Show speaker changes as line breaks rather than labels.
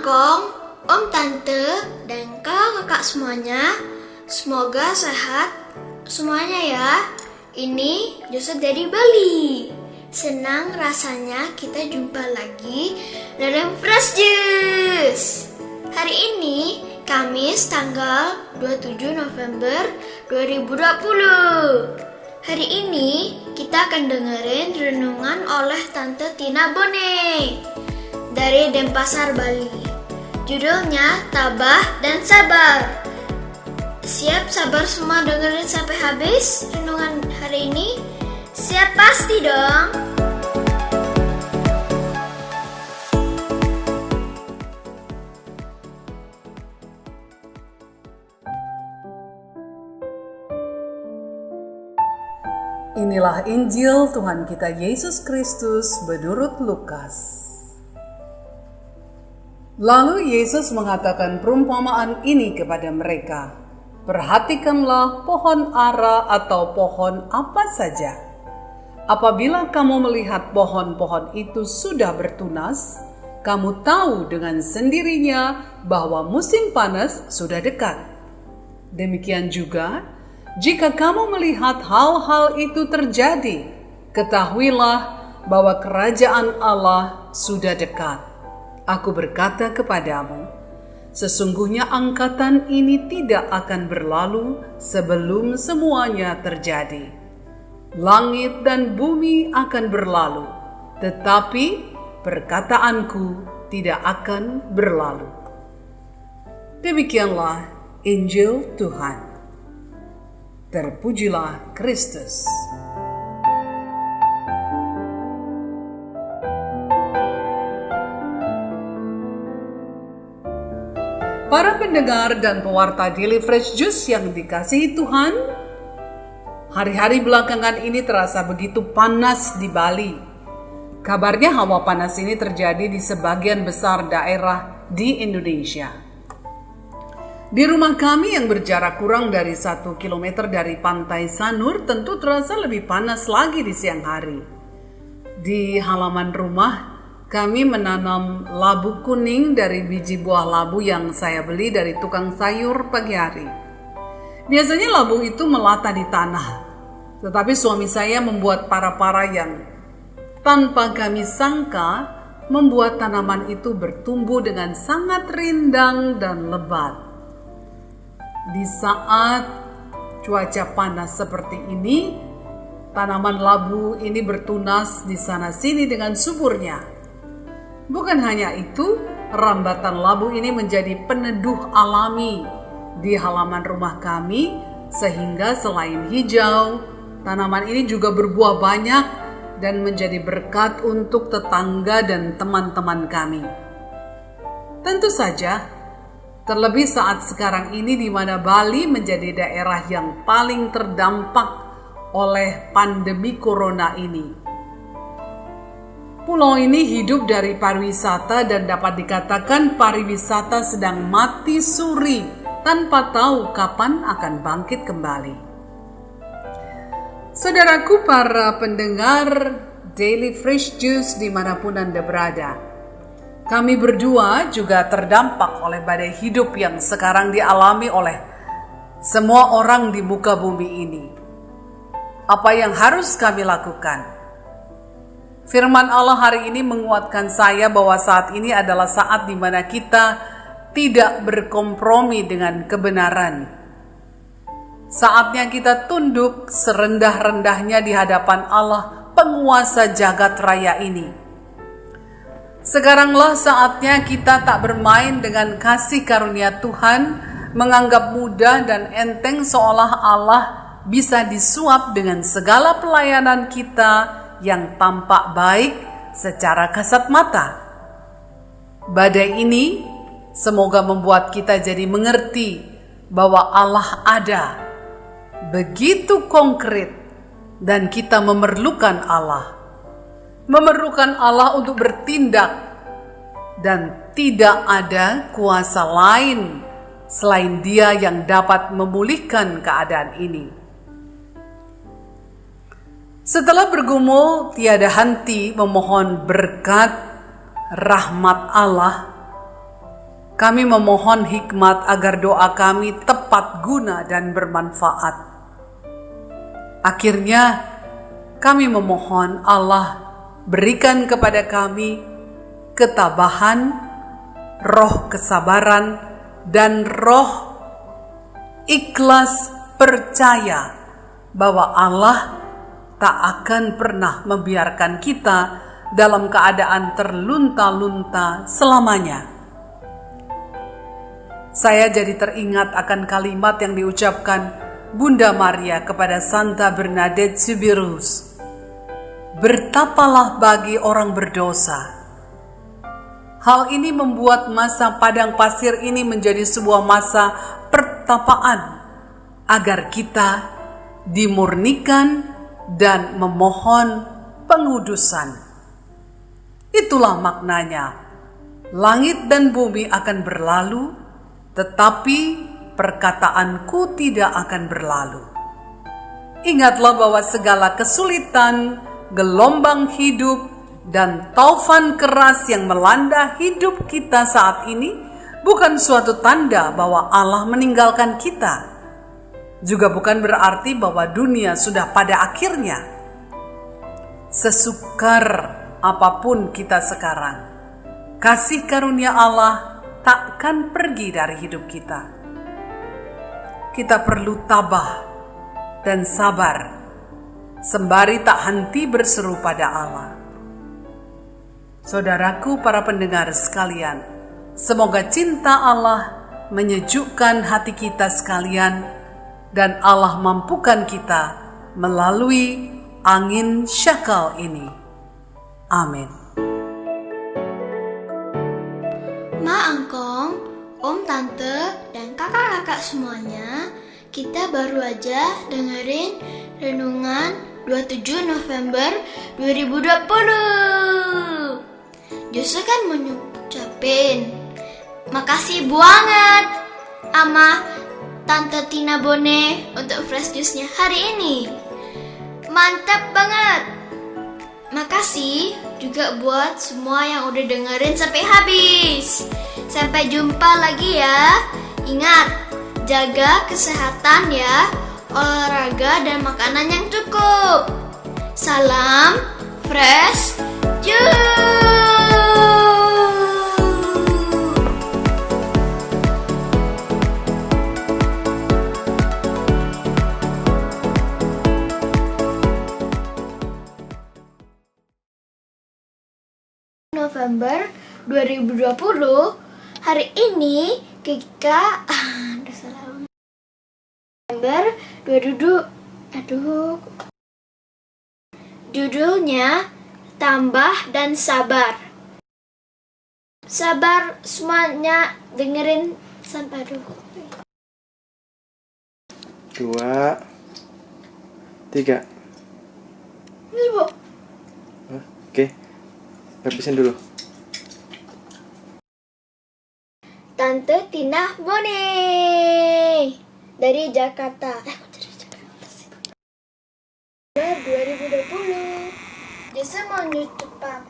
Kong, Om Tante, dan kakak semuanya. Semoga sehat semuanya ya. Ini Joseph dari Bali. Senang rasanya kita jumpa lagi dalam Fresh Juice. Hari ini Kamis tanggal 27 November 2020. Hari ini kita akan dengerin renungan oleh Tante Tina Bone dari Denpasar, Bali. Judulnya Tabah dan Sabar. Siap sabar semua dengerin sampai habis renungan hari ini? Siap pasti dong.
Inilah Injil Tuhan kita Yesus Kristus menurut Lukas. Lalu Yesus mengatakan perumpamaan ini kepada mereka. Perhatikanlah pohon ara atau pohon apa saja. Apabila kamu melihat pohon-pohon itu sudah bertunas, kamu tahu dengan sendirinya bahwa musim panas sudah dekat. Demikian juga, jika kamu melihat hal-hal itu terjadi, ketahuilah bahwa kerajaan Allah sudah dekat. Aku berkata kepadamu, sesungguhnya angkatan ini tidak akan berlalu sebelum semuanya terjadi. Langit dan bumi akan berlalu, tetapi perkataanku tidak akan berlalu. Demikianlah Injil Tuhan. Terpujilah Kristus. Para pendengar dan pewarta Daily Fresh Juice yang dikasihi Tuhan, hari-hari belakangan ini terasa begitu panas di Bali. Kabarnya hawa panas ini terjadi di sebagian besar daerah di Indonesia. Di rumah kami yang berjarak kurang dari 1 kilometer dari pantai Sanur tentu terasa lebih panas lagi di siang hari. Di halaman rumah kami menanam labu kuning dari biji buah labu yang saya beli dari tukang sayur pagi hari. Biasanya labu itu melata di tanah, tetapi suami saya membuat para-para yang tanpa kami sangka membuat tanaman itu bertumbuh dengan sangat rindang dan lebat. Di saat cuaca panas seperti ini, tanaman labu ini bertunas di sana-sini dengan suburnya. Bukan hanya itu, rambatan labu ini menjadi peneduh alami di halaman rumah kami, sehingga selain hijau, tanaman ini juga berbuah banyak dan menjadi berkat untuk tetangga dan teman-teman kami. Tentu saja, terlebih saat sekarang ini di mana Bali menjadi daerah yang paling terdampak oleh pandemi corona ini. Pulau ini hidup dari pariwisata dan dapat dikatakan pariwisata sedang mati suri tanpa tahu kapan akan bangkit kembali. Saudaraku para pendengar Daily Fresh Juice dimanapun Anda berada, kami berdua juga terdampak oleh badai hidup yang sekarang dialami oleh semua orang di muka bumi ini. Apa yang harus kami lakukan? Firman Allah hari ini menguatkan saya bahwa saat ini adalah saat di mana kita tidak berkompromi dengan kebenaran. Saatnya kita tunduk serendah-rendahnya di hadapan Allah, penguasa jagat raya ini. Sekaranglah saatnya kita tak bermain dengan kasih karunia Tuhan, menganggap mudah dan enteng seolah Allah bisa disuap dengan segala pelayanan kita yang tampak baik secara kasat mata. Badai ini semoga membuat kita jadi mengerti bahwa Allah ada, begitu konkret, dan kita memerlukan Allah. Memerlukan Allah untuk bertindak, dan tidak ada kuasa lain selain Dia yang dapat memulihkan keadaan ini. Setelah bergumul tiada henti memohon berkat rahmat Allah, Kami memohon hikmat agar doa kami tepat guna dan bermanfaat. Akhirnya, kami memohon Allah berikan kepada kami ketabahan, roh kesabaran, dan roh ikhlas percaya bahwa Allah tak akan pernah membiarkan kita dalam keadaan terlunta-lunta selamanya. Saya jadi teringat akan kalimat yang diucapkan Bunda Maria kepada Santa Bernadette Soubirous. Bertapalah bagi orang berdosa. Hal ini membuat masa padang pasir ini menjadi sebuah masa pertapaan agar kita dimurnikan dan memohon pengudusan. Itulah maknanya. Langit dan bumi akan berlalu, tetapi perkataanku tidak akan berlalu. Ingatlah bahwa segala kesulitan, gelombang hidup, dan taufan keras yang melanda hidup kita saat ini bukan suatu tanda bahwa Allah meninggalkan kita. Juga bukan berarti bahwa dunia sudah pada akhirnya. Sesukar apapun kita sekarang, kasih karunia Allah takkan pergi dari hidup kita. Kita perlu tabah dan sabar, sembari tak henti berseru pada Allah. Saudaraku, para pendengar sekalian, semoga cinta Allah menyejukkan hati kita sekalian, dan Allah mampukan kita melalui angin syakal ini. Amin.
Ma Angkong, Om Tante, dan kakak-kakak semuanya, kita baru aja dengerin renungan 27 November 2020. Justru kan mau ngucapin makasih banget sama Tante Tina Bone untuk fresh juice-nya hari ini. Mantap banget. Makasih juga buat semua yang udah dengerin sampai habis. Sampai jumpa lagi ya. Ingat, jaga kesehatan ya, olahraga dan makanan yang cukup. Salam fresh juice. November 2020. Hari ini kita November 2020. Judulnya Tambah dan Sabar. Sabar semuanya, dengerin sampai dulu.
2, 3. Oke. Habisin dulu.
Tante Tina Bone dari Jakarta. Dari Jakarta sih. 2020. Justru mau cepat.